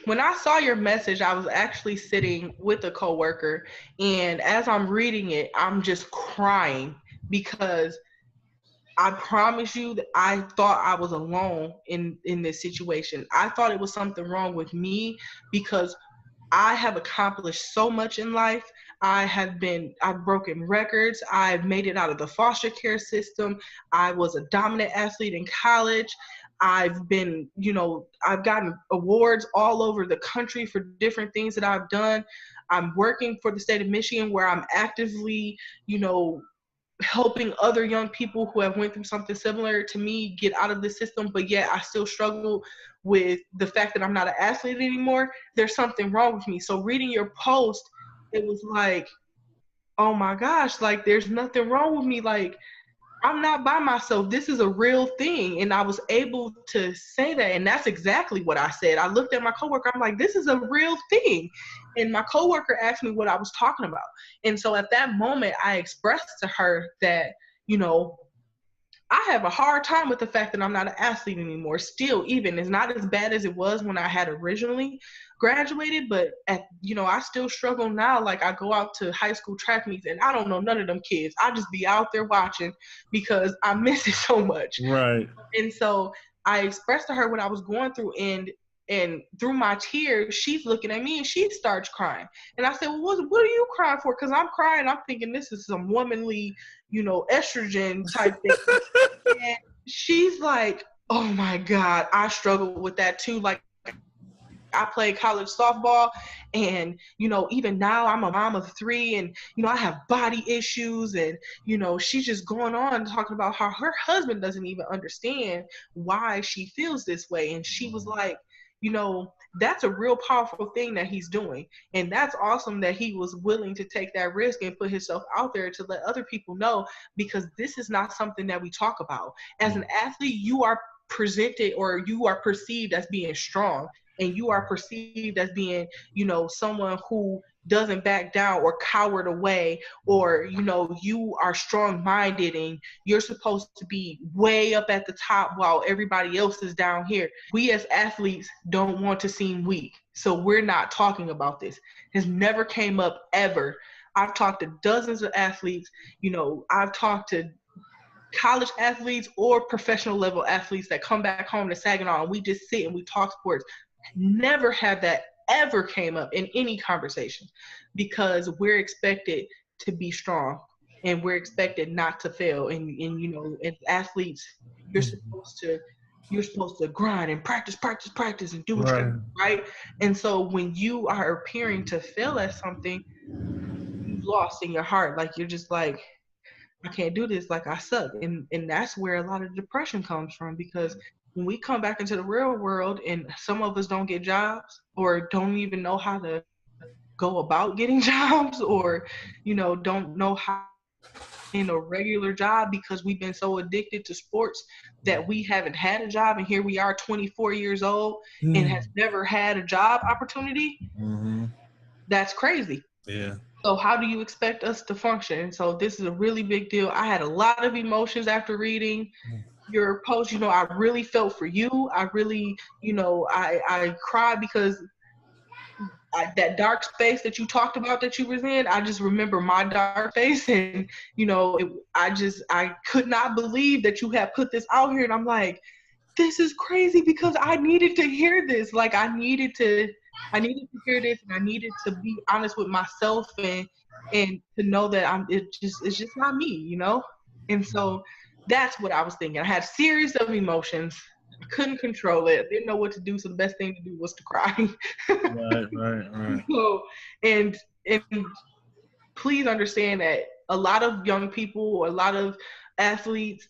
when I saw your message, I was actually sitting with a coworker, and as I'm reading it, I'm just crying because I promise you that I thought I was alone in this situation. I thought it was something wrong with me because I have accomplished so much in life. I've broken records. I've made it out of the foster care system. I was a dominant athlete in college. I've gotten awards all over the country for different things that I've done. I'm working for the state of Michigan where I'm actively, you know, helping other young people who have went through something similar to me get out of the system, but yet I still struggle with the fact that I'm not an athlete anymore. There's something wrong with me. So reading your post, it was like, oh my gosh, like there's nothing wrong with me. Like I'm not by myself. This is a real thing. And I was able to say that. And that's exactly what I said. I looked at my coworker. I'm like, this is a real thing. And my coworker asked me what I was talking about. And so at that moment, I expressed to her that, you know, I have a hard time with the fact that I'm not an athlete anymore. Still, even it's not as bad as it was when I had originally graduated, but I still struggle now. Like I go out to high school track meets and I don't know none of them kids. I just be out there watching because I miss it so much. Right. And so I expressed to her what I was going through, and through my tears, she's looking at me and she starts crying. And I said, well, what are you crying for? Because I'm crying. I'm thinking this is some womanly, estrogen type thing. And she's like, oh my God, I struggle with that too. Like I played college softball and, even now I'm a mom of 3 and, I have body issues and, she's just going on talking about how her husband doesn't even understand why she feels this way. And she was like, that's a real powerful thing that he's doing. And that's awesome that he was willing to take that risk and put himself out there to let other people know, because this is not something that we talk about. As an athlete, you are presented or you are perceived as being strong, and you are perceived as being, someone who doesn't back down or cowered away, or, you are strong-minded and you're supposed to be way up at the top while everybody else is down here. We as athletes don't want to seem weak, so we're not talking about this. It's never came up ever. I've talked to dozens of athletes, I've talked to college athletes or professional level athletes that come back home to Saginaw and we just sit and we talk sports. Never have that ever came up in any conversation, because we're expected to be strong and we're expected not to fail. And as athletes, you're supposed to grind and practice and do what you do, right? And so when you are appearing to fail at something, you've lost in your heart. Like you're just like, I can't do this, like I suck. And that's where a lot of depression comes from, because when we come back into the real world and some of us don't get jobs or don't even know how to go about getting jobs, or, don't know how in a regular job because we've been so addicted to sports that we haven't had a job. And here we are 24 years old and has never had a job opportunity. That's crazy. Yeah. So how do you expect us to function? So this is a really big deal. I had a lot of emotions after reading your post. I really felt for you. I really, I cried because that dark space that you talked about that you was in, I just remember my dark space, and, I could not believe that you had put this out here. And I'm like, this is crazy, because I needed to hear this. Like I needed to hear this, and I needed to be honest with myself and to know that it's just not me, And so that's what I was thinking. I had a series of emotions. I couldn't control it. I didn't know what to do, so the best thing to do was to cry. Right. So, and please understand that a lot of young people or a lot of athletes,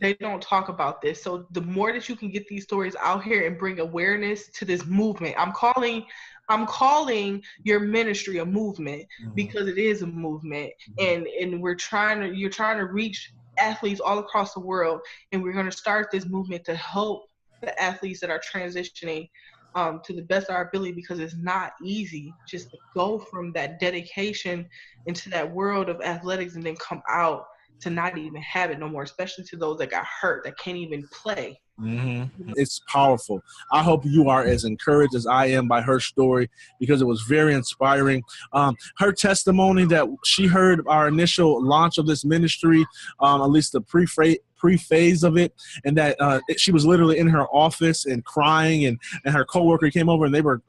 they don't talk about this. So the more that you can get these stories out here and bring awareness to this movement, I'm calling your ministry a movement, because it is a movement, and you're trying to reach athletes all across the world, and we're going to start this movement to help the athletes that are transitioning to the best of our ability, because it's not easy just to go from that dedication into that world of athletics and then come out to not even have it no more, especially to those that got hurt, that can't even play. It's powerful. I hope you are as encouraged as I am by her story, because it was very inspiring. Her testimony that she heard our initial launch of this ministry, at least the pre-phase of it, and that she was literally in her office and crying, and her coworker came over and they were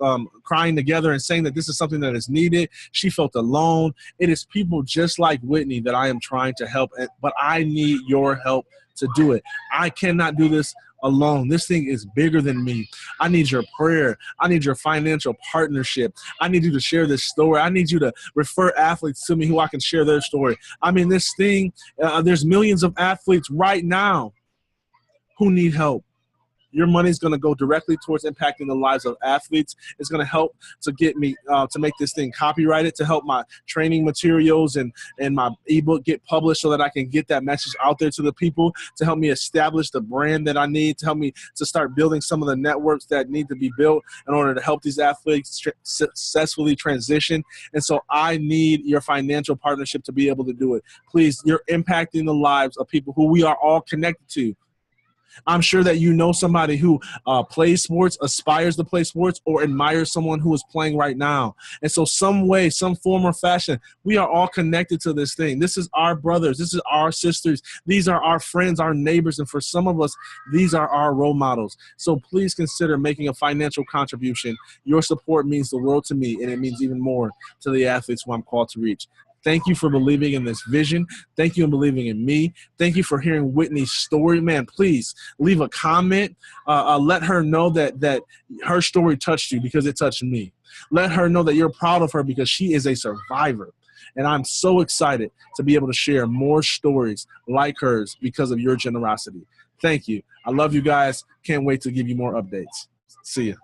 crying together and saying that this is something that is needed. She felt alone. It is people just like Whitney that I am trying to help, but I need your help to do it. I cannot do this alone. This thing is bigger than me. I need your prayer. I need your financial partnership. I need you to share this story. I need you to refer athletes to me who I can share their story. I mean, this thing, there's millions of athletes right now who need help. Your money is going to go directly towards impacting the lives of athletes. It's going to help to get me to make this thing copyrighted, to help my training materials and my ebook get published so that I can get that message out there to the people, to help me establish the brand that I need, to help me to start building some of the networks that need to be built in order to help these athletes successfully transition. And so I need your financial partnership to be able to do it. Please, you're impacting the lives of people who we are all connected to. I'm sure that you know somebody who plays sports, aspires to play sports, or admires someone who is playing right now. And so some way, some form or fashion, we are all connected to this thing. This is our brothers. This is our sisters. These are our friends, our neighbors. And for some of us, these are our role models. So please consider making a financial contribution. Your support means the world to me, and it means even more to the athletes who I'm called to reach. Thank you for believing in this vision. Thank you for believing in me. Thank you for hearing Whitney's story. Man, please leave a comment. Let her know that her story touched you, because it touched me. Let her know that you're proud of her, because she is a survivor. And I'm so excited to be able to share more stories like hers because of your generosity. Thank you. I love you guys. Can't wait to give you more updates. See ya.